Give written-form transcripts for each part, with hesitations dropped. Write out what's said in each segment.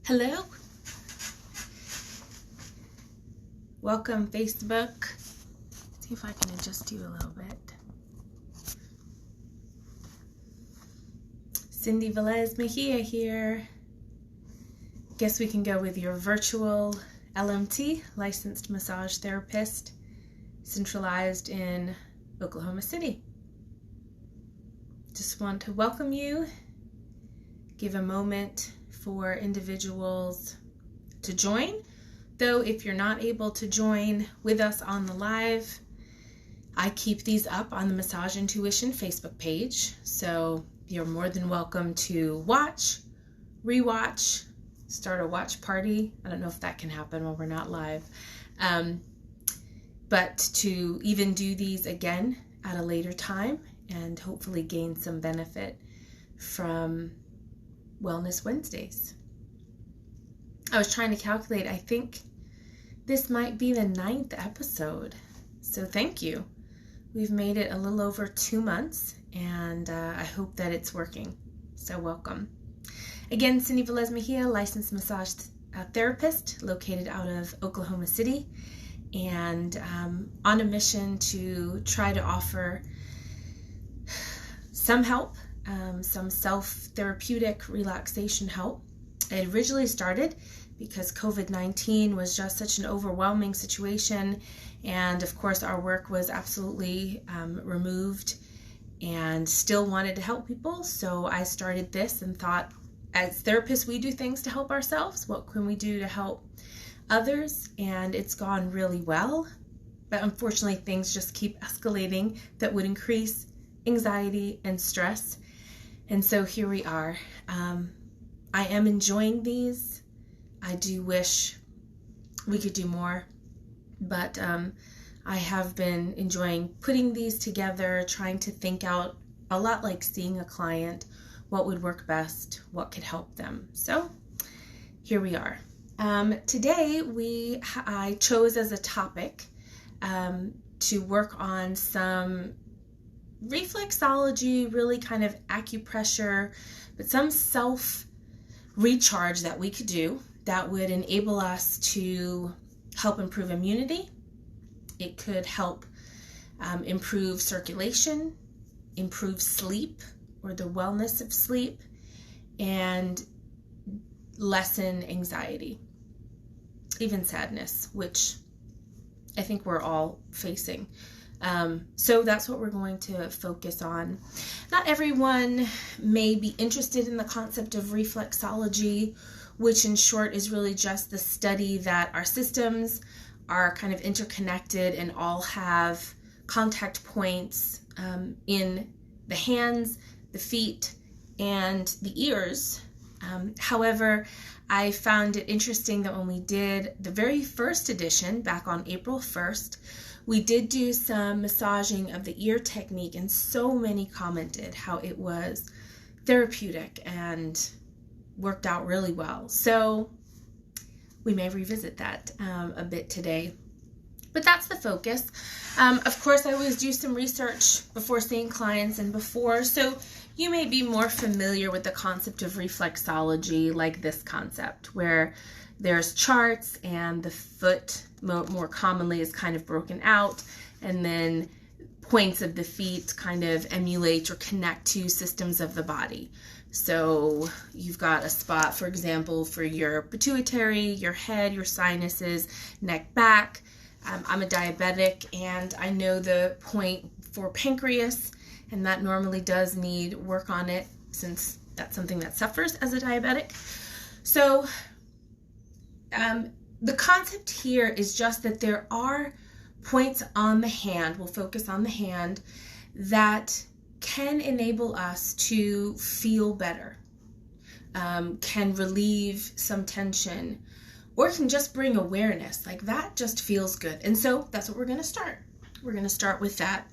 Hello. Welcome, Facebook. See if I can adjust you a little bit. Cindy Velez Mejia here. Guess we can go with your virtual LMT, licensed massage therapist, centralized in Oklahoma City. Just want to welcome you, give a moment for individuals to join. Though if you're not able to join with us on the live, I keep these up on the Massage Intuition Facebook page. So you're more than welcome to watch, rewatch, start a watch party. I don't know if that can happen while we're not live. But to even do these again at a later time and hopefully gain some benefit from Wellness Wednesdays. I was trying to calculate, I think this might be the 9th episode. So thank you. We've made it a little over 2 months, and I hope that it's working. So welcome. Again, Cindy Velez Mejia, licensed massage therapist located out of Oklahoma City, and on a mission to try to offer some help, some self-therapeutic relaxation help. It originally started because COVID-19 was just such an overwhelming situation, and of course our work was absolutely removed and still wanted to help people. So I started this and thought, as therapists, we do things to help ourselves. What can we do to help others? And it's gone really well, but unfortunately things just keep escalating that would increase anxiety and stress. And so here we are. I am enjoying these. I do wish we could do more, but I have been enjoying putting these together, trying to think out, a lot like seeing a client, what would work best, what could help them. So here we are. Today I chose as a topic to work on some reflexology, really kind of acupressure, but some self recharge that we could do that would enable us to help improve immunity. It could help improve circulation, improve sleep or the wellness of sleep, and lessen anxiety, even sadness, which I think we're all facing. So that's what we're going to focus on. Not everyone may be interested in the concept of reflexology, which in short is really just the study that our systems are kind of interconnected and all have contact points in the hands, the feet, and the ears. However, I found it interesting that when we did the very first edition back on April 1st, we did do some massaging of the ear technique, and so many commented how it was therapeutic and worked out really well. So we may revisit that a bit today, but that's the focus. Of course, I always do some research before seeing clients and before, so you may be more familiar with the concept of reflexology, like this concept where there's charts and the foot more commonly is kind of broken out, and then points of the feet kind of emulate or connect to systems of the body. So you've got a spot, for example, for your pituitary, your head, your sinuses, neck, back. I'm a diabetic, and I know the point for pancreas, and that normally does need work on it since that's something that suffers as a diabetic. So the concept here is just that there are points on the hand, we'll focus on the hand, that can enable us to feel better, can relieve some tension, or can just bring awareness. Like that just feels good. And so that's what we're going to start. We're going to start with that.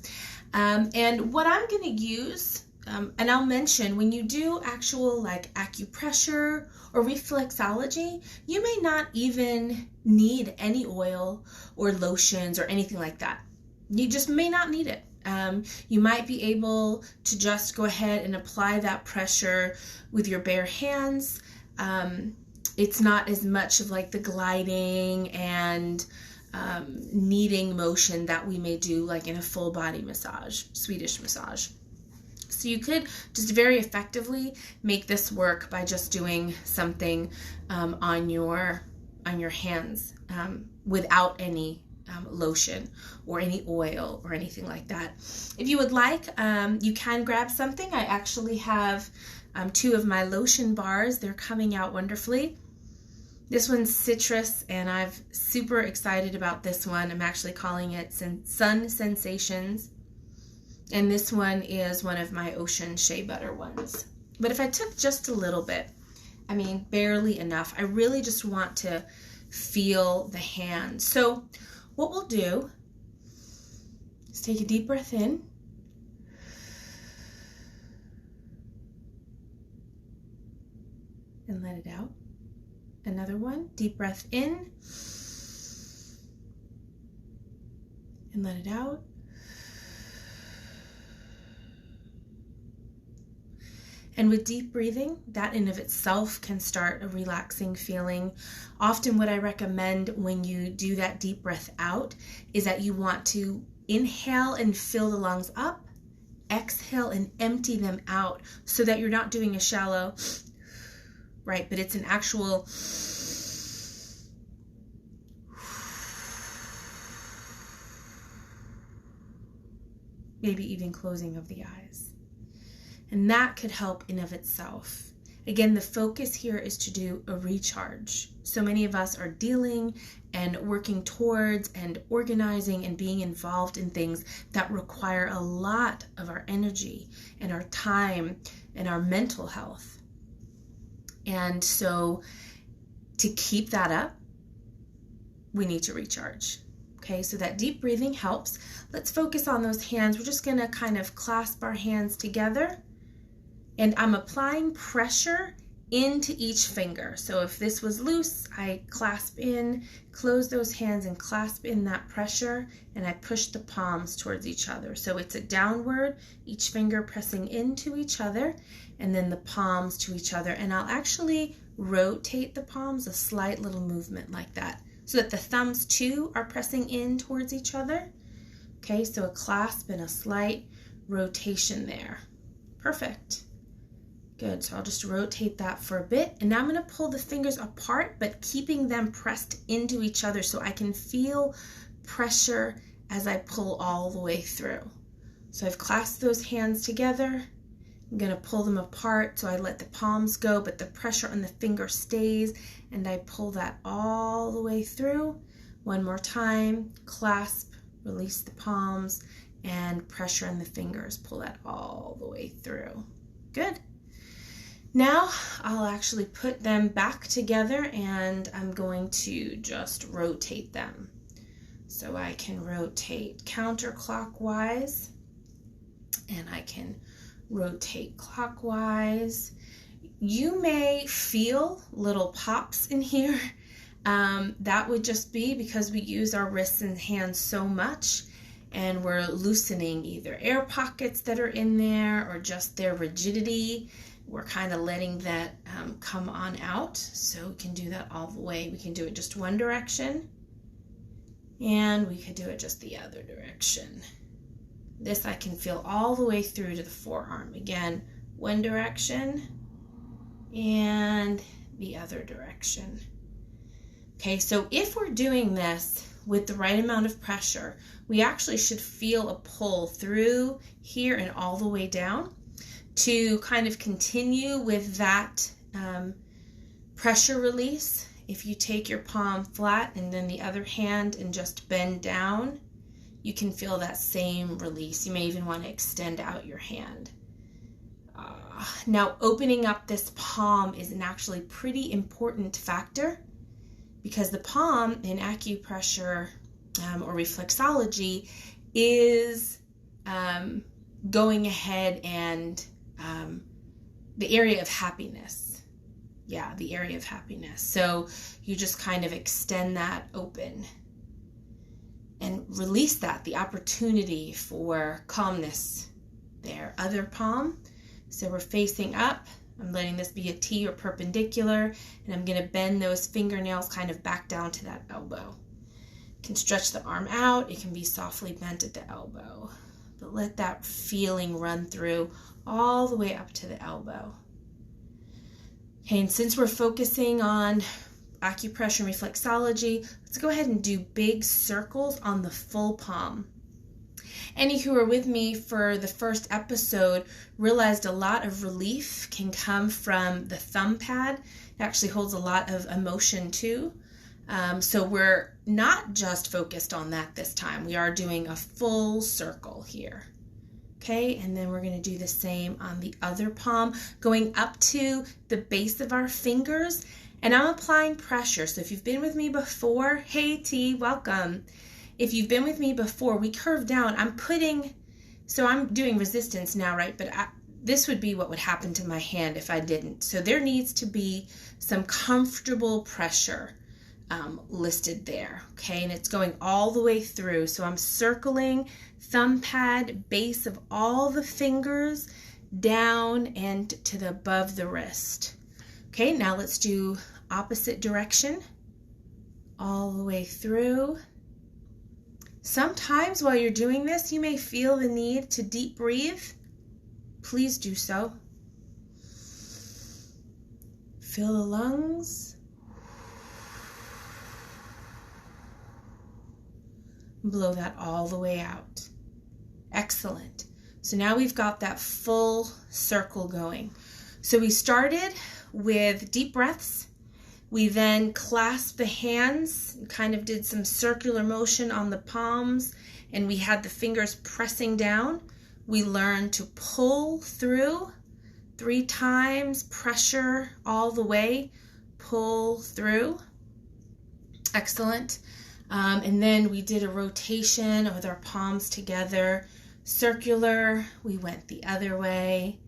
And what I'm going to use, and I'll mention, when you do actual like acupressure or reflexology, you may not even need any oil or lotions or anything like that. You just may not need it. You might be able to just go ahead and apply that pressure with your bare hands. it's not as much of like the gliding and kneading motion that we may do like in a full body massage, Swedish massage. So you could just very effectively make this work by just doing something on your hands without any lotion or any oil or anything like that. If you would like, you can grab something. I actually have 2 of my lotion bars. They're coming out wonderfully. This one's citrus, and I'm super excited about this one. I'm actually calling it Sun Sensations. And this one is one of my Ocean Shea Butter ones. But if I took just a little bit, I mean, barely enough, I really just want to feel the hand. So what we'll do is take a deep breath in. And let it out. Another one, deep breath in. And let it out. And with deep breathing, that in of itself can start a relaxing feeling. Often what I recommend when you do that deep breath out is that you want to inhale and fill the lungs up, exhale and empty them out so that you're not doing a shallow, right, but it's an actual maybe even closing of the eyes. And that could help in of itself. Again, the focus here is to do a recharge. So many of us are dealing and working towards and organizing and being involved in things that require a lot of our energy and our time and our mental health. And so to keep that up, we need to recharge. Okay, so that deep breathing helps. Let's focus on those hands. We're just gonna kind of clasp our hands together. And I'm applying pressure into each finger. So if this was loose, I clasp in, close those hands and clasp in that pressure, and I push the palms towards each other. So it's a downward, each finger pressing into each other, and then the palms to each other. And I'll actually rotate the palms, a slight little movement like that, so that the thumbs too are pressing in towards each other. Okay, so a clasp and a slight rotation there. Perfect. Good, so I'll just rotate that for a bit. And now I'm gonna pull the fingers apart, but keeping them pressed into each other so I can feel pressure as I pull all the way through. So I've clasped those hands together. I'm gonna pull them apart so I let the palms go, but the pressure on the finger stays, and I pull that all the way through. One more time, clasp, release the palms, and pressure on the fingers. Pull that all the way through. Good. Now I'll actually put them back together, and I'm going to just rotate them. So I can rotate counterclockwise, and I can rotate clockwise. You may feel little pops in here. That would just be because we use our wrists and hands so much, and we're loosening either air pockets that are in there or just their rigidity. We're kind of letting that come on out. So we can do that all the way. We can do it just one direction, and we could do it just the other direction. This I can feel all the way through to the forearm. Again, one direction and the other direction. Okay, so if we're doing this with the right amount of pressure, we actually should feel a pull through here and all the way down to kind of continue with that pressure release. If you take your palm flat and then the other hand and just bend down, you can feel that same release. You may even want to extend out your hand. Now, opening up this palm is an actually pretty important factor, because the palm in acupressure or reflexology is going ahead and the area of happiness. Yeah, the area of happiness. So you just kind of extend that open and release that, the opportunity for calmness there. Other palm. So we're facing up. I'm letting this be a T or perpendicular, and I'm going to bend those fingernails kind of back down to that elbow. You can stretch the arm out. It can be softly bent at the elbow. But let that feeling run through all the way up to the elbow. Okay, and since we're focusing on acupressure and reflexology, let's go ahead and do big circles on the full palm. Any who were with me for the first episode realized a lot of relief can come from the thumb pad. It actually holds a lot of emotion too. So we're not just focused on that this time. We are doing a full circle here. Okay, and then we're going to do the same on the other palm, going up to the base of our fingers, and I'm applying pressure. So if you've been with me before, hey T, welcome. If you've been with me before, we curve down. I'm doing resistance now, right? But this would be what would happen to my hand if I didn't. So there needs to be some comfortable pressure listed there, okay? And it's going all the way through. So I'm circling thumb pad, base of all the fingers, down and to the above the wrist. Okay, now let's do opposite direction, all the way through. Sometimes while you're doing this, you may feel the need to deep breathe. Please do so. Fill the lungs. Blow that all the way out. Excellent. So now we've got that full circle going. So we started with deep breaths. We then clasped the hands, kind of did some circular motion on the palms, and we had the fingers pressing down. We learned to pull through 3 times, pressure all the way, pull through. Excellent. And then we did a rotation with our palms together, circular. We went the other way.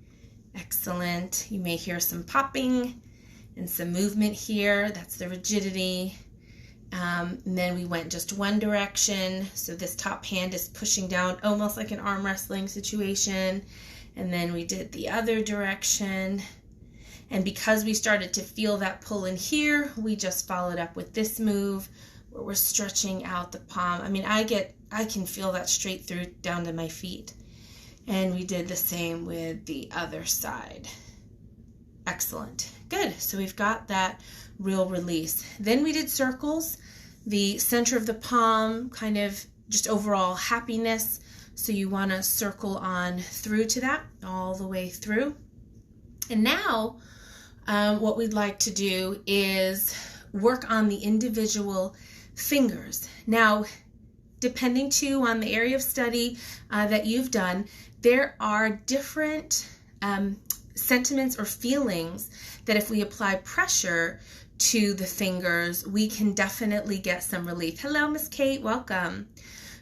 Excellent. You may hear some popping and some movement here. That's the rigidity. And then we went just one direction. So this top hand is pushing down, almost like an arm wrestling situation. And then we did the other direction. And because we started to feel that pull in here, we just followed up with this move where we're stretching out the palm. I mean, I can feel that straight through down to my feet. And we did the same with the other side. Excellent. Good. So we've got that real release. Then we did circles, the center of the palm, kind of just overall happiness. So you want to circle on through to that, all the way through. And now what we'd like to do is work on the individual fingers. Now, depending too on the area of study that you've done, there are different sentiments or feelings that if we apply pressure to the fingers, we can definitely get some relief. Hello, Miss Kate, welcome.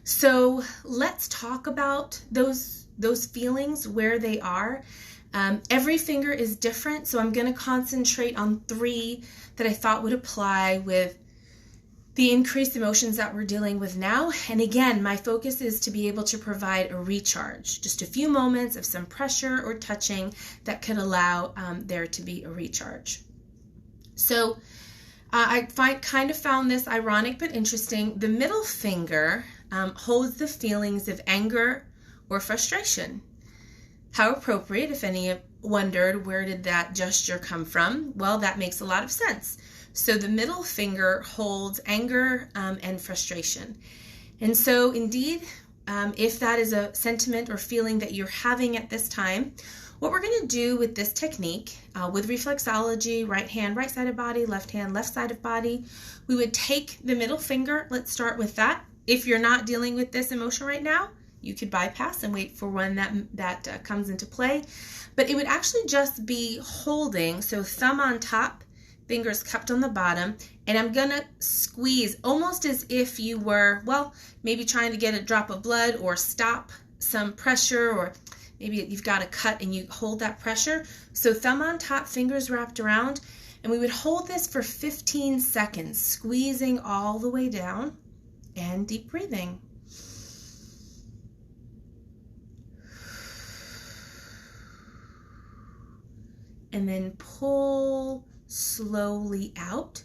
So let's talk about those feelings, where they are. Every finger is different, so I'm going to concentrate on 3 that I thought would apply with the increased emotions that we're dealing with now. And again, my focus is to be able to provide a recharge, just a few moments of some pressure or touching that could allow there to be a recharge. So I kind of found this ironic but interesting. The middle finger holds the feelings of anger or frustration. How appropriate, if any wondered where did that gesture come from? Well, that makes a lot of sense. So the middle finger holds anger and frustration. And so indeed, if that is a sentiment or feeling that you're having at this time, what we're going to do with this technique, with reflexology, right hand, right side of body, left hand, left side of body, we would take the middle finger. Let's start with that. If you're not dealing with this emotion right now, you could bypass and wait for when that comes into play. But it would actually just be holding, so thumb on top, fingers cupped on the bottom, and I'm gonna squeeze almost as if you were, well, maybe trying to get a drop of blood or stop some pressure, or maybe you've got a cut and you hold that pressure. So thumb on top, fingers wrapped around, and we would hold this for 15 seconds, squeezing all the way down and deep breathing. and then pull slowly out.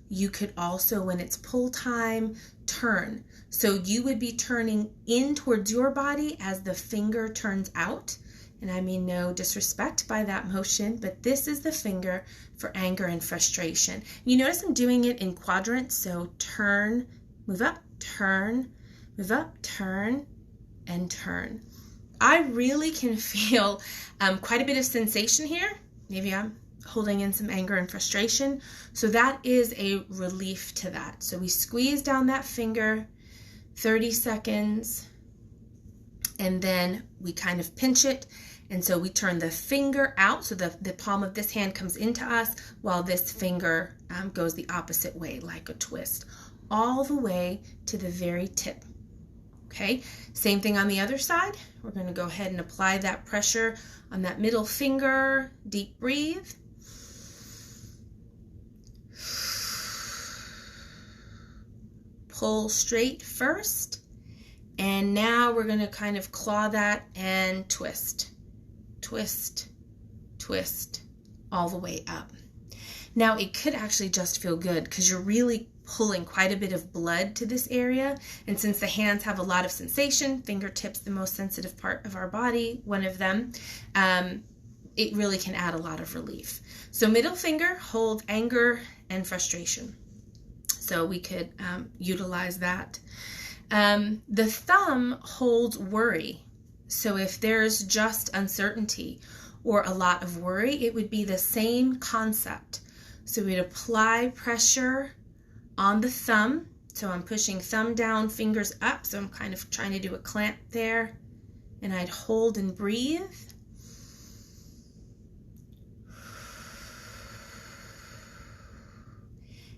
You could also, when it's pull time, turn. So you would be turning in towards your body as the finger turns out. And I mean no disrespect by that motion, but this is the finger for anger and frustration. You notice I'm doing it in quadrants, so turn, move up, turn, move up, turn, and turn. I really can feel quite a bit of sensation here. Maybe I'm holding in some anger and frustration. So that is a relief to that. So we squeeze down that finger, 30 seconds, and then we kind of pinch it. And so we turn the finger out, so the palm of this hand comes into us while this finger goes the opposite way, like a twist, all the way to the very tip. Okay, same thing on the other side. We're going to go ahead and apply that pressure on that middle finger. Deep breathe. Pull straight first. And now we're going to kind of claw that and twist. Twist, twist, all the way up. Now it could actually just feel good because you're really pulling quite a bit of blood to this area. And since the hands have a lot of sensation, fingertips, the most sensitive part of our body, one of them, it really can add a lot of relief. So middle finger, hold anger and frustration. So we could utilize that. The thumb holds worry. So if there's just uncertainty or a lot of worry, it would be the same concept. So we'd apply pressure on the thumb. So I'm pushing thumb down, fingers up. So I'm kind of trying to do a clamp there. And I'd hold and breathe.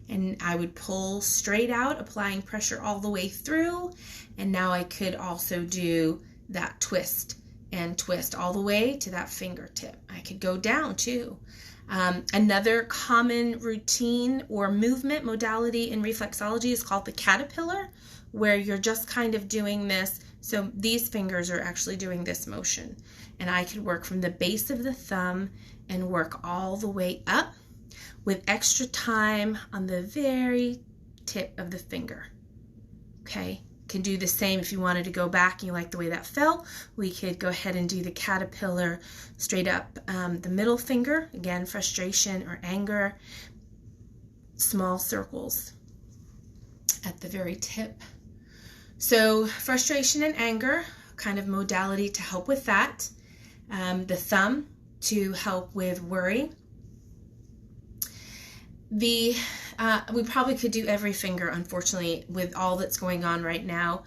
And I would pull straight out, applying pressure all the way through. And now I could also do that twist and twist all the way to that fingertip. I could go down too. Another common routine or movement modality in reflexology is called the caterpillar, where you're just kind of doing this. So these fingers are actually doing this motion. And I could work from the base of the thumb and work all the way up with extra time on the very tip of the finger. Okay, can do the same if you wanted to go back and you like the way that felt. We could go ahead and do the caterpillar straight up the middle finger. Again, frustration or anger. Small circles at the very tip. So frustration and anger, kind of modality to help with that. The thumb to help with worry. We probably could do every finger, unfortunately, with all that's going on right now.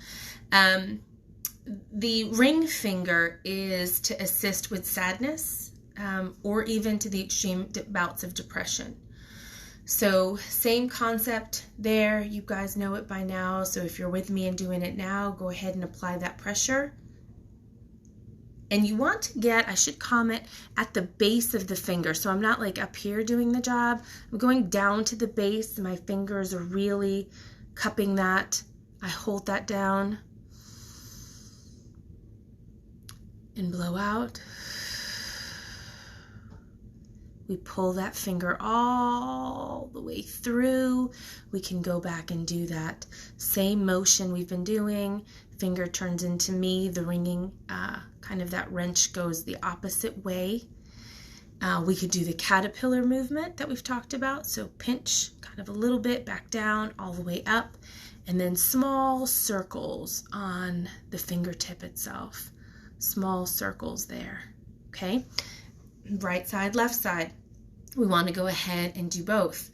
The ring finger is to assist with sadness or even to the extreme bouts of depression. So same concept there. You guys know it by now. So if you're with me and doing it now, go ahead and apply that pressure. And you want to get, I should comment, at the base of the finger. So I'm not like up here doing the job. I'm going down to the base. My fingers are really cupping that. I hold that down and blow out. We pull that finger all the way through. We can go back and do that same motion we've been doing. Finger turns into me, the ringing, kind of that wrench goes the opposite way. We could do the caterpillar movement that we've talked about. So pinch kind of a little bit back down, all the way up, and then small circles on the fingertip itself. Small circles there, okay? Right side, left side. We want to go ahead and do both.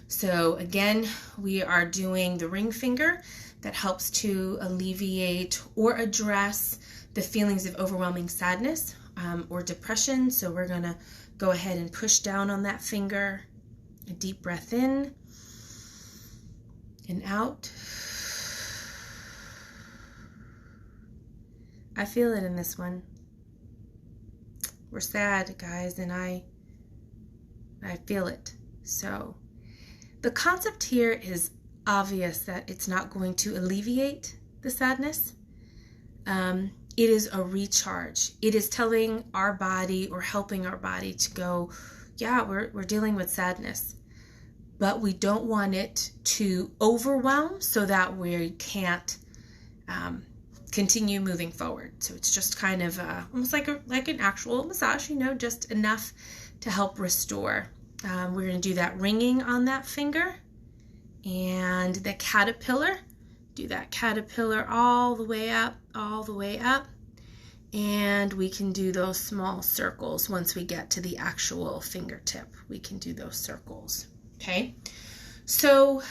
So again, we are doing the ring finger that helps to alleviate or address the feelings of overwhelming sadness or depression. So we're going to go ahead and push down on that finger. A deep breath in and out. I feel it in this one. We're sad, guys, and I feel it. So the concept here is obvious that it's not going to alleviate the sadness. It is a recharge. It is telling our body or helping our body to go yeah, we're dealing with sadness, but we don't want it to overwhelm so that we can't continue moving forward. So it's just kind of almost like an actual massage, just enough to help restore. We're going to do that ringing on that finger, and the caterpillar. Do that caterpillar all the way up, and we can do those small circles once we get to the actual fingertip. We can do those circles. Okay, so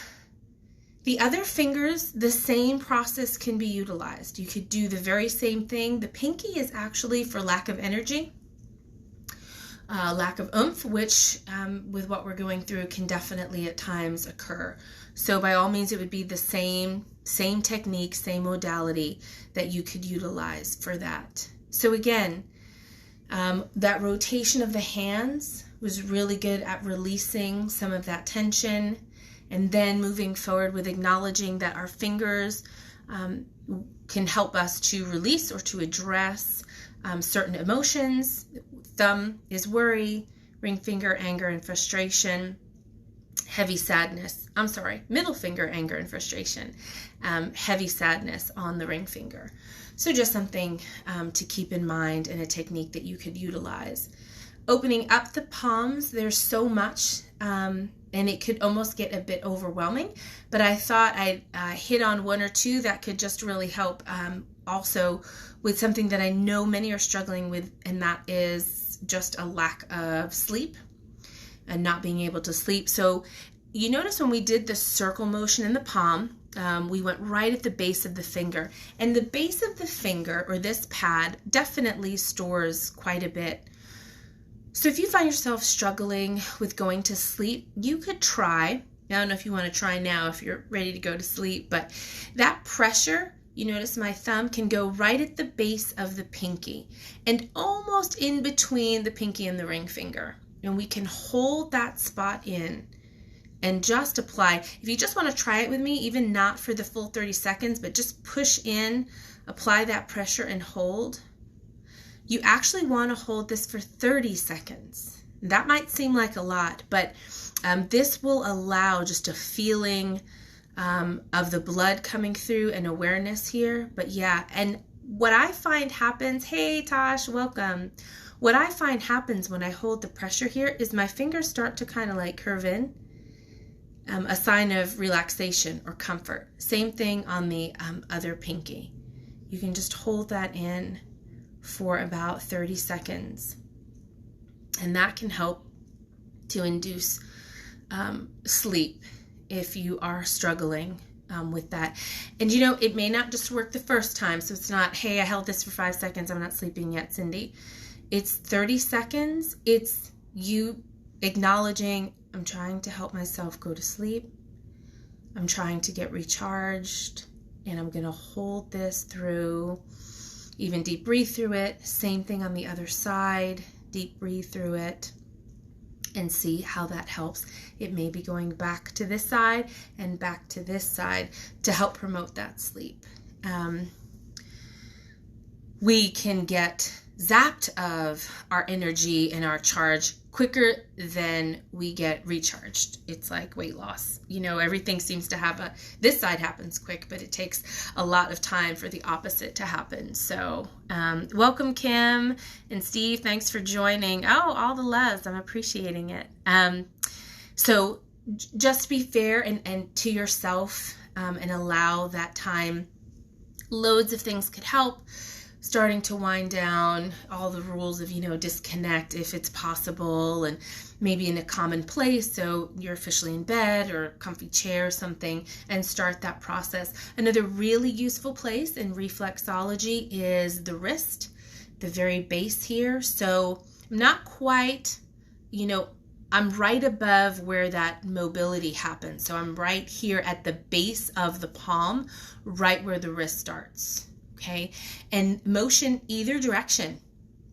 the other fingers, the same process can be utilized. You could do the very same thing. The pinky is actually for lack of energy, lack of oomph, which with what we're going through can definitely at times occur. So by all means, it would be the same technique, same modality that you could utilize for that. So again, that rotation of the hands was really good at releasing some of that tension, and then moving forward with acknowledging that our fingers can help us to release or to address certain emotions. Thumb is worry, ring finger, anger and frustration, heavy sadness. Middle finger, anger and frustration, heavy sadness on the ring finger. So just something to keep in mind, and a technique that you could utilize. Opening up the palms, there's so much, and it could almost get a bit overwhelming, but I thought I'd hit on one or two that could just really help also with something that I know many are struggling with, and that is just a lack of sleep and not being able to sleep. So you notice when we did the circle motion in the palm, we went right at the base of the finger, and the base of the finger, or this pad, definitely stores quite a bit. So if you find yourself struggling with going to sleep, you could try, I don't know if you want to try now if you're ready to go to sleep, but that pressure, you notice my thumb can go right at the base of the pinky and almost in between the pinky and the ring finger. And we can hold that spot in and just apply. If you just want to try it with me, even not for the full 30 seconds, but just push in, apply that pressure and hold. You actually want to hold this for 30 seconds. That might seem like a lot, but this will allow just a feeling of the blood coming through and awareness here. But yeah, and what I find happens, hey Tosh, welcome. What I find happens when I hold the pressure here is my fingers start to kind of like curve in, a sign of relaxation or comfort. Same thing on the other pinky. You can just hold that in for about 30 seconds, and that can help to induce sleep if you are struggling with that. And it may not just work the first time, so it's not, hey, I held this for 5 seconds, I'm not sleeping yet, Cindy. It's 30 seconds. It's you acknowledging, I'm trying to help myself go to sleep, I'm trying to get recharged, and I'm going to hold this through. Even deep breathe through it. Same thing on the other side. Deep breathe through it and see how that helps. It may be going back to this side and back to this side to help promote that sleep. We can get zapped of our energy and our charge quicker than we get recharged. It's like weight loss. Everything seems to have this side happens quick, but it takes a lot of time for the opposite to happen. So welcome Kim and Steve. Thanks for joining. Oh, all the loves. I'm appreciating it. So just be fair and to yourself and allow that time. Loads of things could help. Starting to wind down, all the rules of, disconnect if it's possible, and maybe in a common place, so you're officially in bed or comfy chair or something, and start that process. Another really useful place in reflexology is the wrist, the very base here. So I'm not quite, I'm right above where that mobility happens. So I'm right here at the base of the palm, right where the wrist starts. Okay, and motion either direction,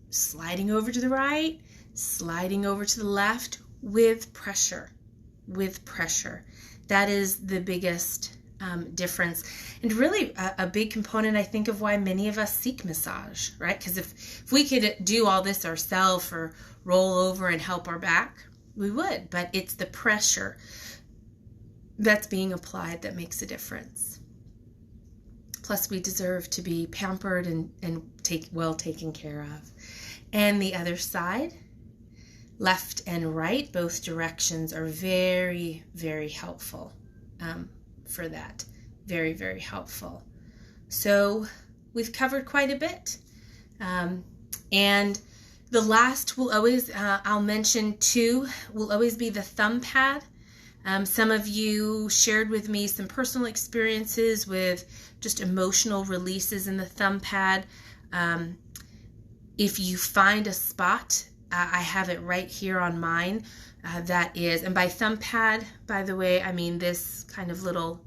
sliding over to the right, sliding over to the left with pressure, That is the biggest difference, and really a big component, I think, of why many of us seek massage, right? Because if we could do all this ourselves or roll over and help our back, we would. But it's the pressure that's being applied that makes a difference. Plus, we deserve to be pampered and well taken care of. And the other side, left and right, both directions are very, very helpful for that. Very, very helpful. So we've covered quite a bit. And the last will always, I'll mention too, will always be the thumb pad. Some of you shared with me some personal experiences with just emotional releases in the thumb pad. If you find a spot, I have it right here on mine. That is, and by thumb pad, by the way, I mean this kind of little,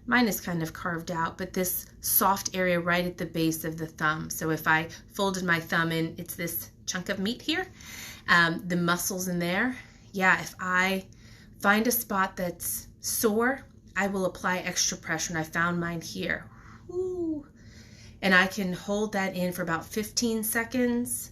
mine is kind of carved out, but this soft area right at the base of the thumb. So if I folded my thumb in, it's this chunk of meat here, the muscles in there. Yeah, if I find a spot that's sore, I will apply extra pressure, and I found mine here. Woo. And I can hold that in for about 15 seconds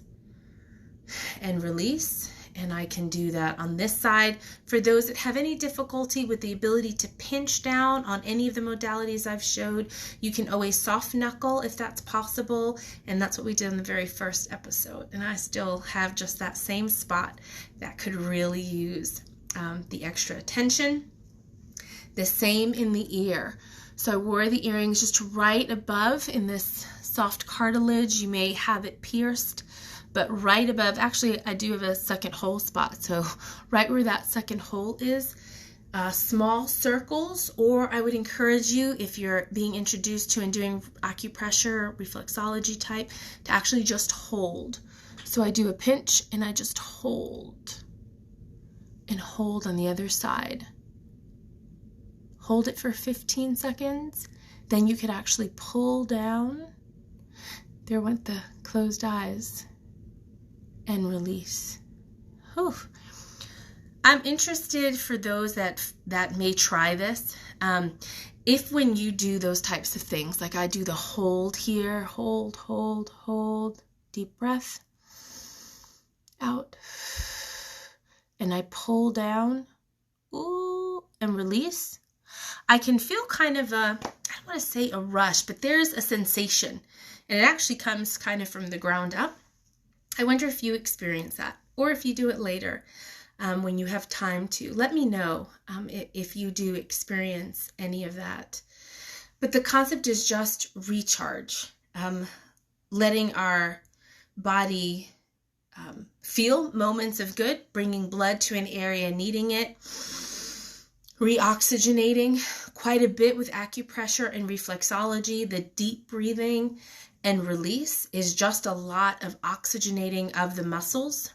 and release. And I can do that on this side. For those that have any difficulty with the ability to pinch down on any of the modalities I've showed, you can always soft knuckle if that's possible. And that's what we did in the very first episode. And I still have just that same spot that could really use the extra attention. The same in the ear. So I wore the earrings just right above in this soft cartilage. You may have it pierced, but right above, actually I do have a second hole spot. So right where that second hole is, small circles, or I would encourage you, if you're being introduced to and doing acupressure, reflexology type, to actually just hold. So I do a pinch and I just hold and hold on the other side. Hold it for 15 seconds. Then you could actually pull down. There went the closed eyes. And release. Whew. I'm interested for those that may try this. If when you do those types of things, like I do the hold here, hold, hold, hold, deep breath, out, and I pull down, ooh, and release, I can feel kind of I don't want to say a rush, but there's a sensation, and it actually comes kind of from the ground up. I wonder if you experience that, or if you do it later when you have time to. Let me know if you do experience any of that. But the concept is just recharge, letting our body feel moments of good, bringing blood to an area needing it, reoxygenating quite a bit with acupressure and reflexology. The deep breathing and release is just a lot of oxygenating of the muscles,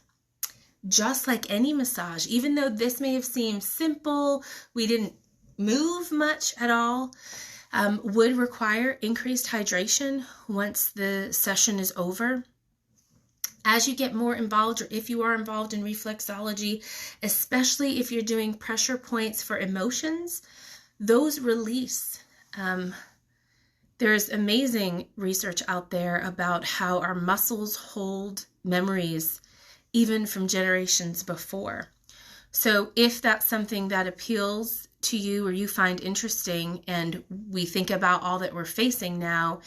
just like any massage. Even though this may have seemed simple, we didn't move much at all, would require increased hydration once the session is over. As you get more involved, or if you are involved in reflexology, especially if you're doing pressure points for emotions, those release. There's amazing research out there about how our muscles hold memories even from generations before. So if that's something that appeals to you or you find interesting, and we think about all that we're facing now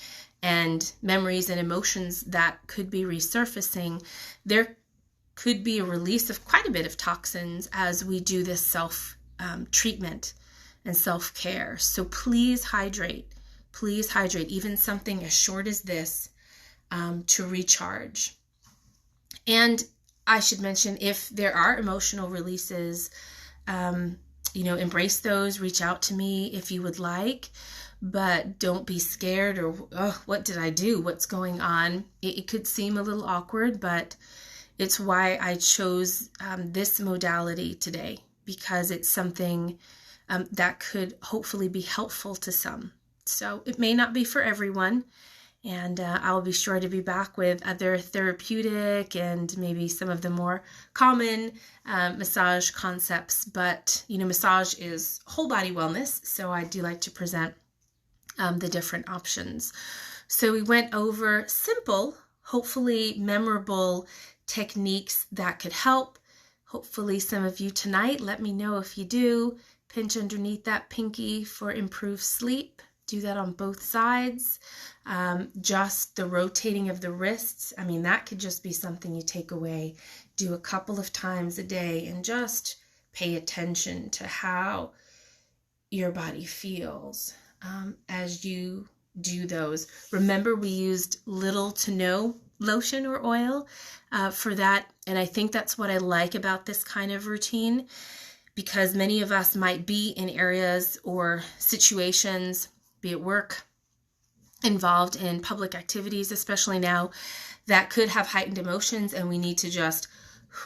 and memories and emotions that could be resurfacing, there could be a release of quite a bit of toxins as we do this self-treatment and self-care. So please hydrate. Please hydrate, even something as short as this, to recharge. And I should mention, if there are emotional releases, embrace those, reach out to me if you would like, but don't be scared or, oh, what did I do? What's going on? It could seem a little awkward, but it's why I chose this modality today, because it's something that could hopefully be helpful to some. So it may not be for everyone, and I'll be sure to be back with other therapeutic and maybe some of the more common massage concepts. But, massage is whole body wellness, so I do like to present the different options. So we went over simple, hopefully memorable techniques that could help. Hopefully some of you tonight, let me know if you do. Pinch underneath that pinky for improved sleep. Do that on both sides. Just the rotating of the wrists. I mean, that could just be something you take away. Do a couple of times a day and just pay attention to how your body feels as you do those. Remember, we used little to no lotion or oil for that. And I think that's what I like about this kind of routine, because many of us might be in areas or situations, be it work, involved in public activities, especially now, that could have heightened emotions, and we need to just,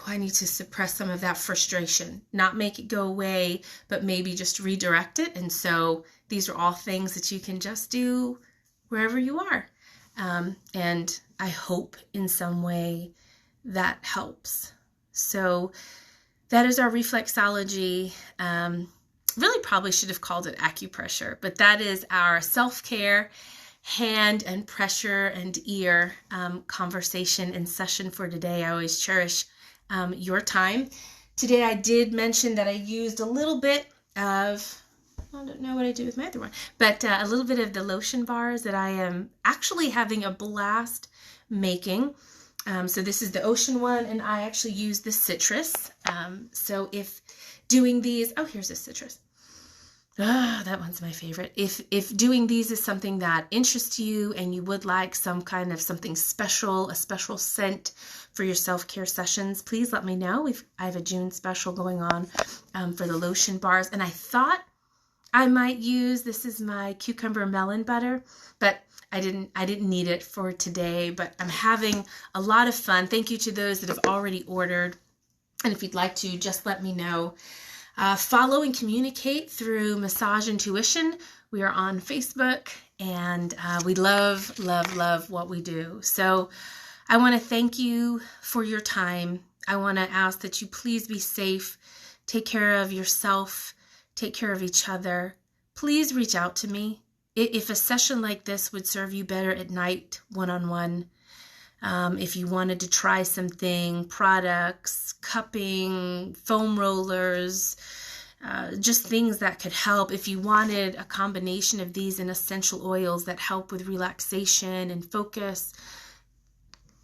I need to suppress some of that frustration, not make it go away, but maybe just redirect it. And so these are all things that you can just do wherever you are. And I hope in some way that helps. So that is our reflexology. Really probably should have called it acupressure, but that is our self-care hand and pressure and ear conversation and session for today. I always cherish your time. Today I did mention that I used a little bit of, I don't know what I did with my other one, but a little bit of the lotion bars that I am actually having a blast making. So this is the ocean one, and I actually use the citrus. So if doing these, oh, here's a citrus. That one's my favorite. If doing these is something that interests you and you would like some kind of something special, a special scent for your self-care sessions, please let me know. I have a June special going on for the lotion bars, and I thought I might use, this is my cucumber melon butter, but I didn't need it for today, but I'm having a lot of fun. Thank you to those that have already ordered. And if you'd like to, just let me know. Follow and communicate through Massage Intuition. We are on Facebook, and we love, love, love what we do. So I want to thank you for your time. I want to ask that you please be safe. Take care of yourself. Take care of each other. Please reach out to me. If a session like this would serve you better at night, one-on-one, if you wanted to try something, products, cupping, foam rollers, just things that could help. If you wanted a combination of these and essential oils that help with relaxation and focus,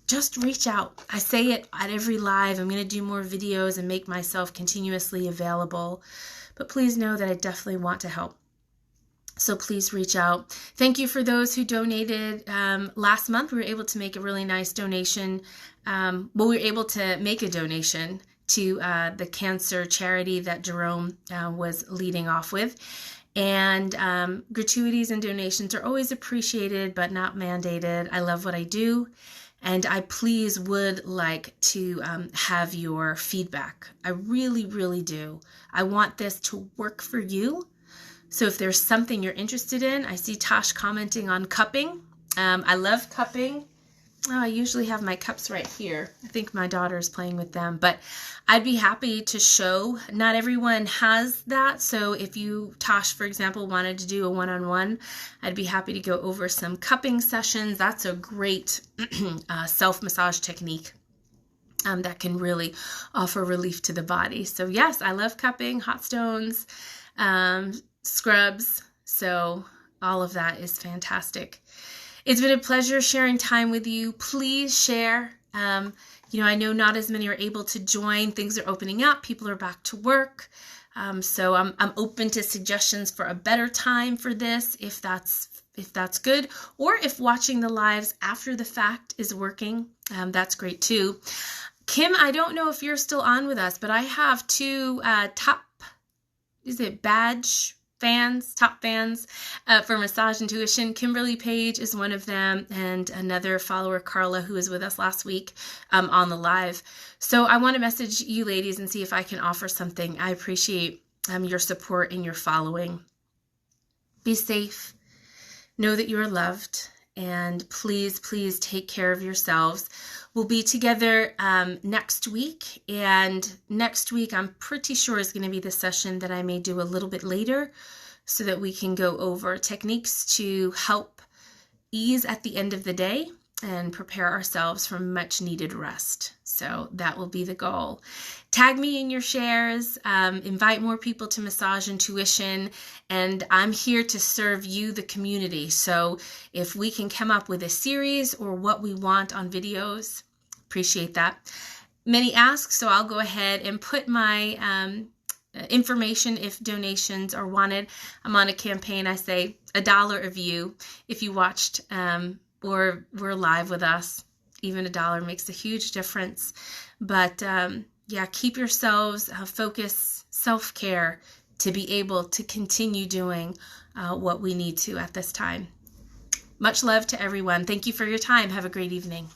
just reach out. I say it at every live. I'm going to do more videos and make myself continuously available. But please know that I definitely want to help. So please reach out. Thank you for those who donated. Last month, we were able to make a really nice donation. We were able to make a donation to the cancer charity that Jerome was leading off with. And gratuities and donations are always appreciated, but not mandated. I love what I do. And I please would like to have your feedback. I really, really do. I want this to work for you. So if there's something you're interested in, I see Tosh commenting on cupping. I love cupping. Oh, I usually have my cups right here. I think my daughter's playing with them, but I'd be happy to show. Not everyone has that. So if you, Tosh, for example, wanted to do a one-on-one, I'd be happy to go over some cupping sessions. That's a great self-massage technique that can really offer relief to the body. So yes, I love cupping, hot stones, scrubs. So all of that is fantastic. It's been a pleasure sharing time with you. Please share. I know not as many are able to join. Things are opening up. People are back to work. So I'm open to suggestions for a better time for this, if that's good, or if watching the lives after the fact is working, that's great too. Kim, I don't know if you're still on with us, but I have two top fans for Massage Intuition. Kimberly Page is one of them, and another follower, Carla, who was with us last week on the live. So I want to message you ladies and see if I can offer something. I appreciate your support and your following. Be safe. Know that you are loved, and please, please take care of yourselves. We'll be together next week, and next week I'm pretty sure is going to be the session that I may do a little bit later so that we can go over techniques to help ease at the end of the day and prepare ourselves for much needed rest. So that will be the goal. Tag me in your shares, invite more people to Massage Intuition, and I'm here to serve you, the community. So if we can come up with a series or what we want on videos, appreciate that. Many ask, so I'll go ahead and put my information if donations are wanted. I'm on a campaign. I say $1 a view if you watched or were live with us. Even $1 makes a huge difference. But yeah, keep yourselves focus, self-care to be able to continue doing what we need to at this time. Much love to everyone. Thank you for your time. Have a great evening.